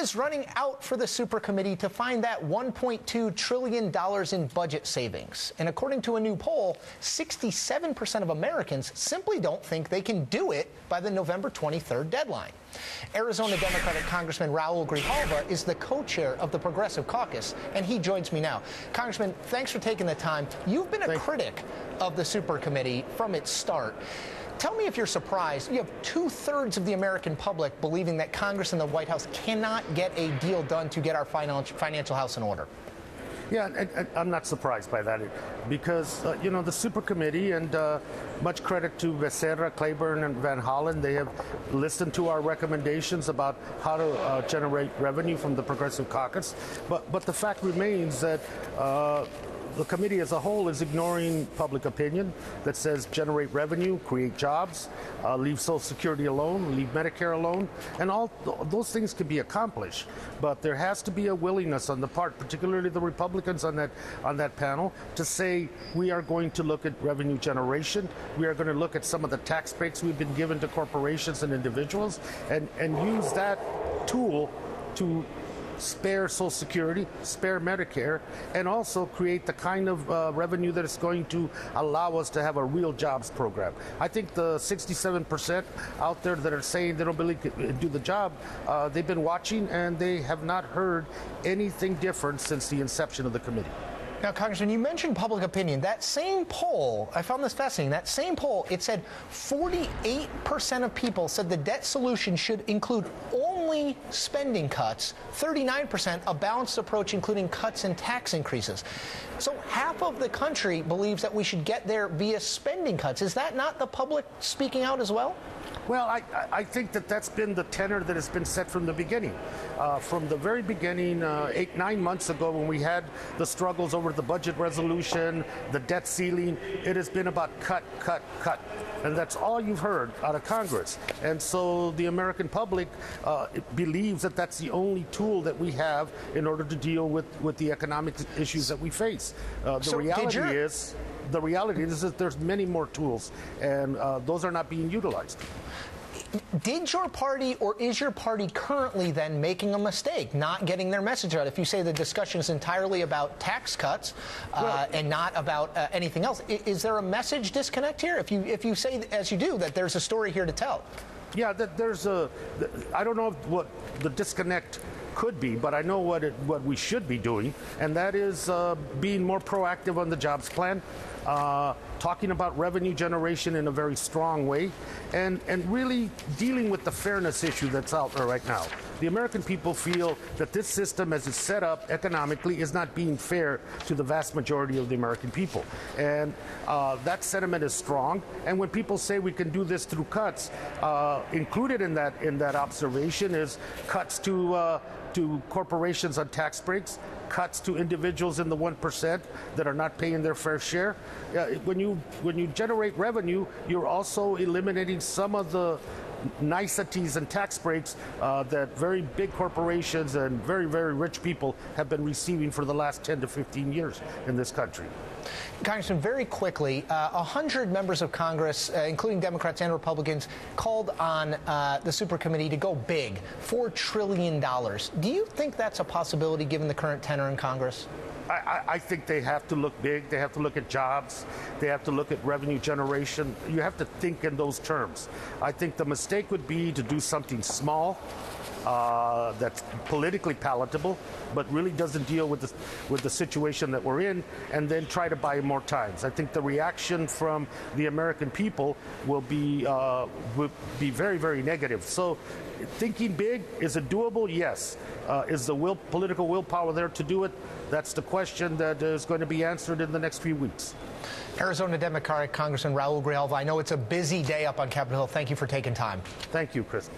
is running out for the Supercommittee to find that $1.2 trillion in budget savings. And according to a new poll, 67% of Americans simply don't think they can do it by the November 23rd deadline. Arizona Democratic Congressman Raúl Grijalva is the co-chair of the Progressive Caucus, and he joins me now. Congressman, thanks for taking the time. You've been a critic of the Supercommittee from its start. Tell me if you're surprised. You have 2/3 of the American public believing that Congress and the White House cannot get a deal done to get our financial house in order. Yeah, and I'm not surprised by that because, the Supercommittee, and much credit to Becerra, Claiborne, and Van Hollen, they have listened to our recommendations about how to generate revenue from the Progressive Caucus. But the fact remains that the committee as a whole is ignoring public opinion that says generate revenue, create jobs, leave Social Security alone, leave Medicare alone, and all those things can be accomplished. But there has to be a willingness on the part, particularly the Republicans on that panel, to say we are going to look at revenue generation, we are going to look at some of the tax breaks we've been given to corporations and individuals, and use that tool to spare Social Security, spare Medicare, and also create the kind of revenue that is going to allow us to have a real jobs program. I think the 67% out there that are saying they don't really do the job, they've been watching and they have not heard anything different since the inception of the committee. Now, Congressman, you mentioned public opinion. That same poll, I found this fascinating, that same poll, it said 48% of people said the debt solution should include only spending cuts, 39% a balanced approach including cuts and tax increases. So half of the country believes that we should get there via spending cuts. Is that not the public speaking out as well? Well, I think that's been the tenor that has been set from the beginning. From the very beginning, 8-9 months ago, when we had the struggles over the budget resolution, the debt ceiling, it has been about cut, cut, cut. And that's all you've heard out of Congress. And so the American public believes that that's the only tool that we have in order to deal with the economic issues that we face. The reality is that there's many more tools, and those are not being utilized. Did your party, or is your party currently then making a mistake, not getting their message out? If you say the discussion is entirely about tax cuts and not about anything else, is there a message disconnect here? If you say, as you do, that there's a story here to tell? Yeah, I don't know what the disconnect could be, but I know what we should be doing, and that is being more proactive on the jobs plan, talking about revenue generation in a very strong way, and really dealing with the fairness issue that's out there right now. The American people feel that this system, as it's set up economically, is not being fair to the vast majority of the American people. And that sentiment is strong. And when people say we can do this through cuts, included in that observation is cuts to corporations on tax breaks, cuts to individuals in the 1% that are not paying their fair share. When you generate revenue, you're also eliminating some of the niceties and tax breaks that very big corporations and very, very rich people have been receiving for the last 10 to 15 years in this country. Congressman, very quickly, 100 members of Congress, including Democrats and Republicans, called on the Supercommittee to go big, $4 trillion. Do you think that's a possibility given the current tenor in Congress? I think they have to look big. They have to look at jobs. They have to look at revenue generation. You have to think in those terms. I think the mistake would be to do something small that's politically palatable, but really doesn't deal with the situation that we're in, and then try to buy more times. I think the reaction from the American people will be very, very negative. So thinking big, is it doable? Yes. Is the political willpower there to do it? That's the question that is going to be answered in the next few weeks. Arizona Democratic Congressman Raúl Grijalva, I know it's a busy day up on Capitol Hill. Thank you for taking time. Thank you, Chris.